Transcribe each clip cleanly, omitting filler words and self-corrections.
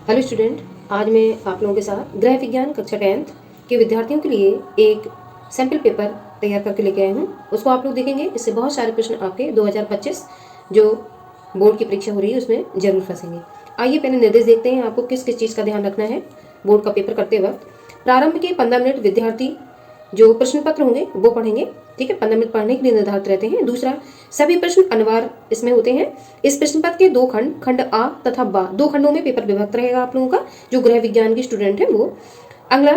Hello student, आज मैं आप लोगों के साथ गृह विज्ञान कक्षा 10th के विद्यार्थियों के लिए एक सैम्पल पेपर तैयार करके लेके आए हूँ। उसको आप लोग देखेंगे। इससे बहुत सारे प्रश्न आपके 2025 जो बोर्ड की परीक्षा हो रही है उसमें जरूर फंसेंगे। आइए पहले निर्देश देखते हैं आपको किस किस चीज़ का ध्यान रखना है बोर्ड का पेपर करते वक्त। प्रारंभ के 15 मिनट विद्यार्थी जो प्रश्न पत्र होंगे वो पढ़ेंगे। ठीक है, 15 मिनट पढ़ने के लिए निर्धारित रहते हैं। दूसरा, सभी प्रश्न अनिवार्य इसमें होते हैं। इस प्रश्न पत्र के दो खंड, खंड आ तथा बा, दो खंडों में पेपर विभक्त रहेगा आप लोगों का, जो गृह विज्ञान की स्टूडेंट है वो। अगला,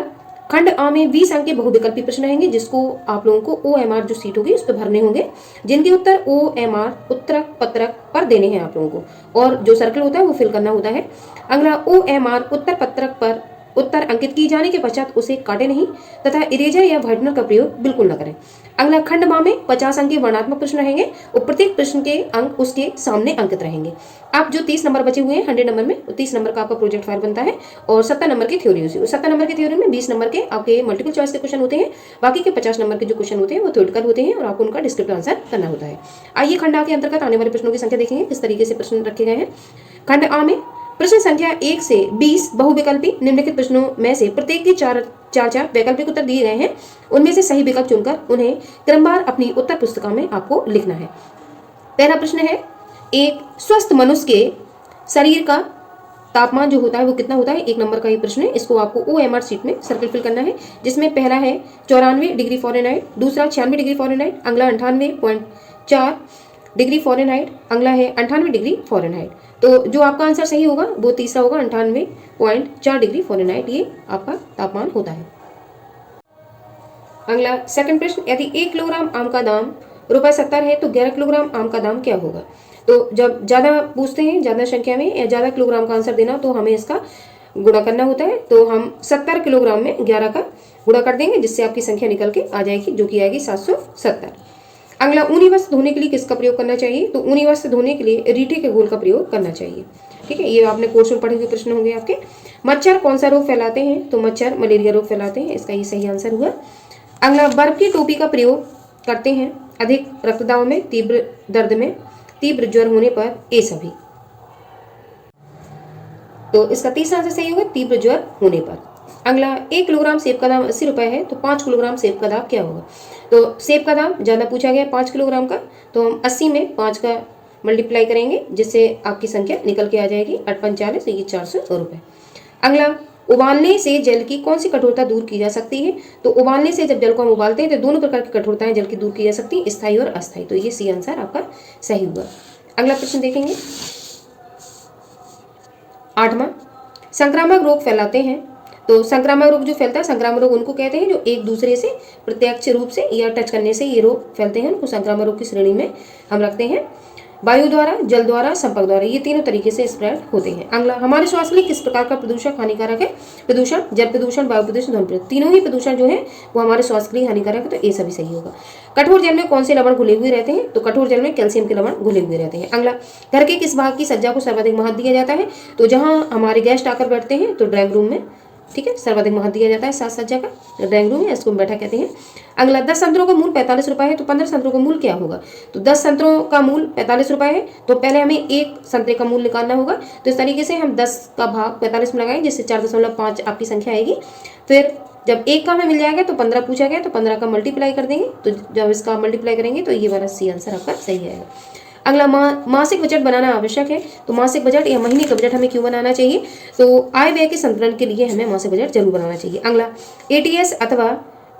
खंड आ में 20 अंक के बहुविकल्पी प्रश्न रहेंगे, जिसको आप लोगों को OMR जो सीट होगी उस पर भरने होंगे, जिनके उत्तर OMR उत्तरक पत्रक पर देने हैं आप लोगों को, और जो सर्कल होता है वो फिल करना होता है। अगला, OMR उत्तर पत्रक पर उत्तर अंकित किए जाने के पश्चात उसे काटे नहीं तथा इरेजर या व्हाइटनर का प्रयोग बिल्कुल न करें। अगला, खंड मा में 50 अंक के वर्णात्मक प्रश्न रहेंगे और प्रत्येक प्रश्न के अंक उसके सामने अंकित रहेंगे। आप जो 30 नंबर बचे हुए हैं 100 नंबर में, 30 नंबर का आपका प्रोजेक्ट फाइल बनता है और 70 नंबर की थ्योरी होती है। 70 नंबर की थ्योरी में 20 नंबर के आपके मल्टीपल चॉइस के क्वेश्चन होते हैं, बाकी के 50 नंबर के जो क्वेश्चन होते हैं वो थ्योरेटिकल होते हैं और आपको उनका डिस्क्रिप्टिव आंसर करना होता है। आइए खंड आ के अंतर्गत आने वाले प्रश्नों की संख्या देखेंगे, किस तरीके से प्रश्न रखे गए हैं। खंड आ में प्रश्न संख्या 1 से 20 बहुविकल्पी निम्नलिखित प्रश्नों में से प्रत्येक के चार वैकल्पिक उत्तर दिए गए हैं। उनमें से सही विकल्प चुनकर उन्हें क्रमवार अपनी उत्तर पुस्तिका में आपको लिखना है। पहला प्रश्न है, एक स्वस्थ मनुष्य के शरीर का तापमान जो होता है वो कितना होता है। 1 नंबर का ये प्रश्न है। इसको आपको OMR शीट में सर्कल फिल करना है, जिसमें पहला है 94 डिग्री फ़ारेनहाइट, दूसरा 96 डिग्री फ़ारेनहाइट, अगला 98.4 डिग्री फ़ारेनहाइट, अगला है 98 डिग्री फ़ारेनहाइट। तो जो आपका आंसर सही होगा वो तीसरा होगा, 98.4 डिग्री फ़ारेनहाइट ये आपका तापमान होता है। अगला सेकंड प्रश्न, यदि 1 किलोग्राम आम का दाम ₹70 है तो 11 किलोग्राम आम का दाम क्या होगा। तो जब ज़्यादा पूछते हैं, ज़्यादा संख्या में या ज़्यादा किलोग्राम का आंसर देना, तो हमें इसका गुणा करना होता है। तो हम 70 किलोग्राम में 11 का गुणा कर देंगे, जिससे आपकी संख्या निकल के आ जाएगी, जो कि आएगी 770। अगला, ऊनी वस्त्र धोने के लिए किसका प्रयोग करना चाहिए। तो ऊनी वस्त्र धोने के लिए रीठे के घोल का प्रयोग करना चाहिए। ठीक है, ये आपने कोर्स में पढ़े हुए प्रश्न होंगे आपके। मच्छर कौन सा रोग फैलाते हैं। तो मच्छर मलेरिया रोग फैलाते हैं, इसका ये सही आंसर हुआ। अगला, बर्फ की टोपी का प्रयोग करते हैं अधिक रक्तदाब में, तीव्र दर्द में, तीव्र ज्वर होने पर, ये सभी। तो इसका तीसरा आंसर सही होगा, तीव्र ज्वर होने पर। अगला, 1 किलोग्राम सेब का दाम 80 रुपए है तो 5 किलोग्राम सेब का दाम क्या होगा। तो सेब का दाम ज़्यादा पूछा गया 5 किलोग्राम का, तो हम 80 में 5 का मल्टीप्लाई करेंगे, जिससे आपकी संख्या निकल के आ जाएगी 8×5 = 40, ये 400 रुपये। अगला, उबालने से जल की कौन सी कठोरता दूर की जा सकती है। तो उबालने से जब जल को हम उबालते हैं तो दोनों प्रकार की कठोरताएं जल की दूर की जा सकती है, स्थायी और अस्थायी। तो ये सी आंसर आपका सही हुआ। अगला प्रश्न देखेंगे, 8वां, संक्रामक रोग फैलाते हैं। तो संक्रामक रोग जो फैलता है, संक्रामक रोग उनको कहते हैं जो एक दूसरे से प्रत्यक्ष रूप से या टच करने से ये रोग फैलते हैं, उनको संक्रामक रोग की श्रेणी में हम रखते हैं। वायु द्वारा, जल द्वारा, संपर्क द्वारा, ये तीनों तरीके से स्प्रेड होते हैं। अगला, हमारे स्वास्थ्य के लिए किस प्रकार का प्रदूषक हानिकारक है। प्रदूषण, जल प्रदूषण, वायु प्रदूषण, ध्वनि प्रदूषण, तीनों ही प्रदूषण जो है वो हमारे स्वास्थ्य के लिए हानिकारक है, तो ये सभी सही होगा। कठोर जल में कौन से लवण घुले हुए रहते हैं। तो कठोर जल में कैल्शियम के लवण घुले हुए रहते हैं। अगला, घर के किस भाग की सज्जा को सर्वाधिक महत्व दिया जाता है। तो जहाँ हमारे गेस्ट आकर बैठते हैं तो ड्राइंग रूम में, ठीक है, सर्वाधिक महत्व दिया जाता है साज सज्जा का, ड्राइंग रूम है, इसको बैठा कहते हैं। अगला, 10 संतरों का मूल 45 रुपये है तो 15 संतरों का मूल क्या होगा। तो 10 संतरों का मूल 45 रुपये है तो पहले हमें एक संतरे का मूल निकालना होगा। तो इस तरीके से हम 10 का भाग 45 में लगाएंगे, जिससे 4.5 आपकी संख्या आएगी। फिर जब एक का हमें मिल जाएगा तो 15 पूछा गया तो 15 का मल्टीप्लाई कर देंगे, तो जब इसका मल्टीप्लाई करेंगे तो ये वाला सी आंसर आपका सही आएगा। अगला, मासिक बजट बनाना आवश्यक है। तो मासिक बजट या महीने का बजट हमें क्यों बनाना चाहिए। तो आय व्यय के संतुलन के लिए हमें मासिक बजट जरूर बनाना चाहिए। अगला, ATS अथवा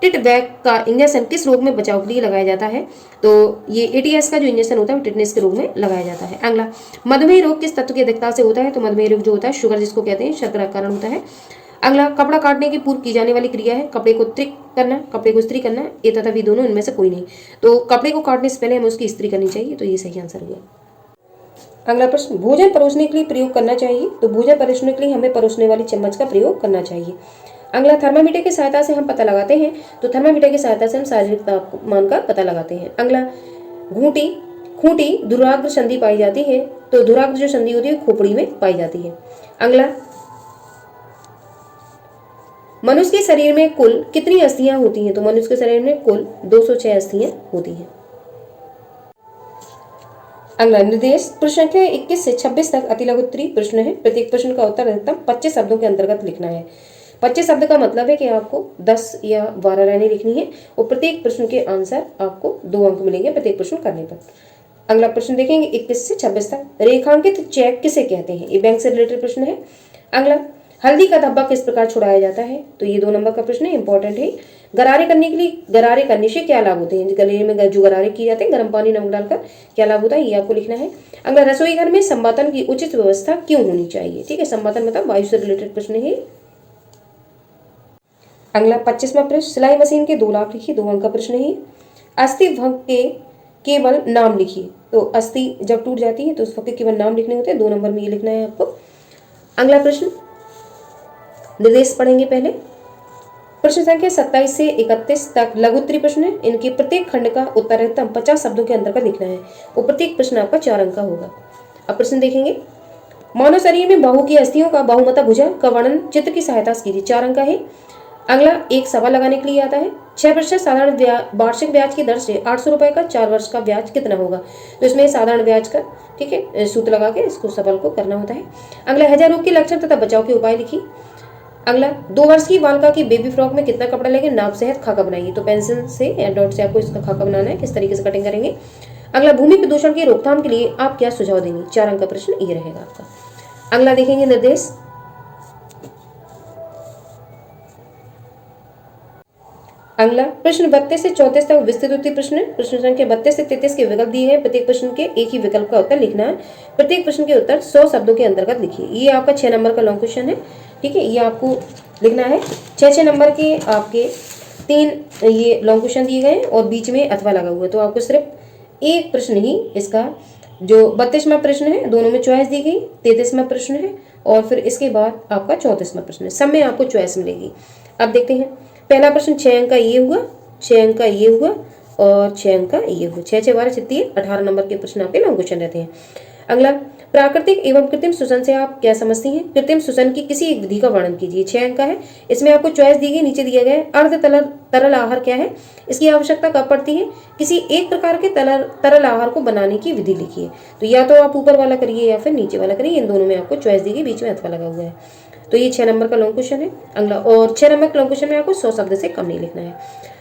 टिटवैक का इंजेक्शन किस रोग में बचाव के लिए लगाया जाता है। तो ये ATS का जो इंजेक्शन होता है वो टिटनेस के रोग में लगाया जाता है। अगला, मधुमेह रोग किस तत्व की अधिकता से होता है। तो मधुमेह रोग जो होता है शुगर जिसको कहते हैं, शर्करा का कारण होता है। अगला, कपड़ा काटने की पूर्व की जाने वाली क्रिया है कपड़े को त्रिक करना, कपड़े को इस्त्री करना, ये तथा भी दोनों, इनमें से कोई नहीं। तो कपड़े को काटने से पहले हमें उसकी इस्त्री करनी चाहिए, तो ये सही आंसर हुआ। अगला प्रश्न, भोजन परोसने के लिए प्रयोग करना चाहिए। तो भोजन परोसने के लिए हमें परोसने वाली चम्मच का प्रयोग करना चाहिए। अगला, थर्मामीटर की सहायता से हम पता लगाते हैं। तो थर्मामीटर की सहायता से हम शारीरिक तापमान का पता लगाते हैं। अगला, खूंटी धुराग्र संधि पाई जाती है। तो धुराग्र जो संधि होती है खोपड़ी में पाई जाती है। अगला, मनुष्य के शरीर में कुल कितनी अस्थियां होती हैं। तो मनुष्य के शरीर में कुल 206 अस्थियां होती हैं। अगला निर्देश प्रश्न संख्या 21 से 26 तक अति लघु उत्तरीय प्रश्न है। प्रत्येक प्रश्न का उत्तर अधिकतम 25 शब्दों के अंतर्गत लिखना है। 25 शब्द का मतलब है कि आपको 10 या 12 लाइनें लिखनी है और प्रत्येक प्रश्न के आंसर आपको 2 अंक मिलेंगे प्रत्येक प्रश्न करने पर। अगला प्रश्न देखेंगे 21 से 26 तक। रेखांकित चेक किसे कहते हैं? ये बैंक से रिलेटेड प्रश्न है। अगला हल्दी का धब्बा किस प्रकार छुड़ाया जाता है? तो ये 2 नंबर का प्रश्न है, इंपॉर्टेंट है। गरारे करने के लिए गरारे करने से क्या लाभ होते हैं? गले में जो गरारे किए जाते हैं गर्म पानी नमक डालकर, क्या लाभ होता है ये आपको लिखना है। अगला रसोई घर में संवातन की उचित व्यवस्था क्यों होनी चाहिए? ठीक है, संवातन मतलब वायु से रिलेटेड प्रश्न है। अगला 25वां प्रश्न, सिलाई मशीन के 2 लाभ लिखिए, 2 अंक का प्रश्न है। अस्थि भंग के केवल नाम लिखिए। तो अस्थि जब टूट जाती है तो उस वक्त के केवल नाम लिखने होते हैं, 2 नंबर में ये लिखना है आपको। अगला प्रश्न निर्देश पढ़ेंगे पहले। प्रश्न संख्या 27 से 31 तक लघु उत्तरीय प्रश्न है। इनके प्रत्येक खंड का उत्तर अधिकतम 50 शब्दों के अंतर्गत लिखना है और प्रत्येक प्रश्न आपका 4 अंक का होगा। अब प्रश्न देखेंगे, मानव शरीर में बाहु की अस्थियों का बहुमता भुजा का वर्णन चित्र की सहायता से कीजिए, 4 अंक का है। अगला एक सवाल लगाने के लिए आता है, 6% साधारण वार्षिक ब्याज की दर से 800 रुपए का 4 वर्ष का ब्याज कितना होगा? तो इसमें साधारण ब्याज का, ठीक है, सूत्र लगा के इसको सवाल को करना होता है। अगला हैजा रोग के लक्षण तथा बचाव के उपाय लिखिए। अगला 2 वर्ष की बालिका की बेबी फ्रॉक में कितना कपड़ा लेंगे? नाप सहित खाका बनाइए। तो पेंसिल से या डॉट से आपको इसका खाका बनाना है, किस तरीके से कटिंग करेंगे। अगला भूमि प्रदूषण की रोकथाम के लिए आप क्या सुझाव देंगे? 4 अंक का प्रश्न ये रहेगा आपका। अगला देखेंगे निर्देश। अगला प्रश्न 32 से 34 तक विस्तृत उत्तरीय प्रश्न है। प्रश्न संख्या 32 से 33 के विकल्प दिए गए, प्रत्येक प्रश्न के एक ही विकल्प का उत्तर लिखना है। प्रत्येक प्रश्न के उत्तर 100 शब्दों के अंतर्गत लिखिए। ये आपका 6 नंबर का लॉन्ग क्वेश्चन है, ठीक है, ये आपको लिखना है। 6 नंबर के आपके 3 ये लॉन्ग क्वेश्चन दिए गए और बीच में अथवा लगा हुआ है, तो आपको सिर्फ एक प्रश्न ही इसका, जो 32वां प्रश्न है दोनों में चॉइस दी गई, 33वां प्रश्न है और फिर इसके बाद आपका 34वां प्रश्न है, सब में आपको चॉइस मिलेगी। अब देखते हैं, पहला प्रश्न 6 अंक का ये हुआ, 6 अंक का ये हुआ और 6 अंक का ये हुआ। 6 6 12 36 18 नंबर के प्रश्न आपके लॉन्ग क्वेश्चन रहते हैं। अगला प्राकृतिक एवं कृत्रिम श्वसन से आप क्या समझती हैं? कृत्रिम श्वसन की किसी एक विधि का वर्णन कीजिए, 6 अंक का है। इसमें आपको चॉइस दी गई, नीचे दिया गया है। अर्ध तरल आहार क्या है? इसकी आवश्यकता कब पड़ती है? किसी एक प्रकार के तरल आहार को बनाने की विधि लिखिए। तो या तो आप ऊपर वाला करिए या फिर नीचे वाला करिए, इन दोनों में आपको चॉइस दी गई, बीच में अथवा लगा हुआ है। तो ये 6 नंबर का लॉन्ग क्वेश्चन है। अगला, और 6 नंबर के लॉन्ग क्वेश्चन में आपको 100 शब्द से कम नहीं लिखना है।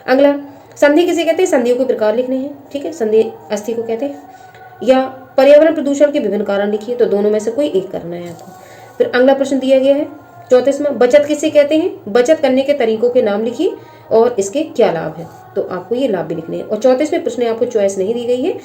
अगला, संधि किसे कहते हैं? संधियों के प्रकार लिखने हैं, ठीक है, संधि अस्थि को कहते हैं। या पर्यावरण प्रदूषण के विभिन्न कारण लिखिए, तो दोनों में से कोई एक करना है आपको। फिर अगला प्रश्न दिया गया है 34वां, बचत किसे कहते हैं? बचत करने के तरीकों के नाम लिखिए और इसके क्या लाभ है, तो आपको ये लाभ भी लिखने हैं। और 34वें प्रश्न में आपको चॉइस नहीं दी गई है,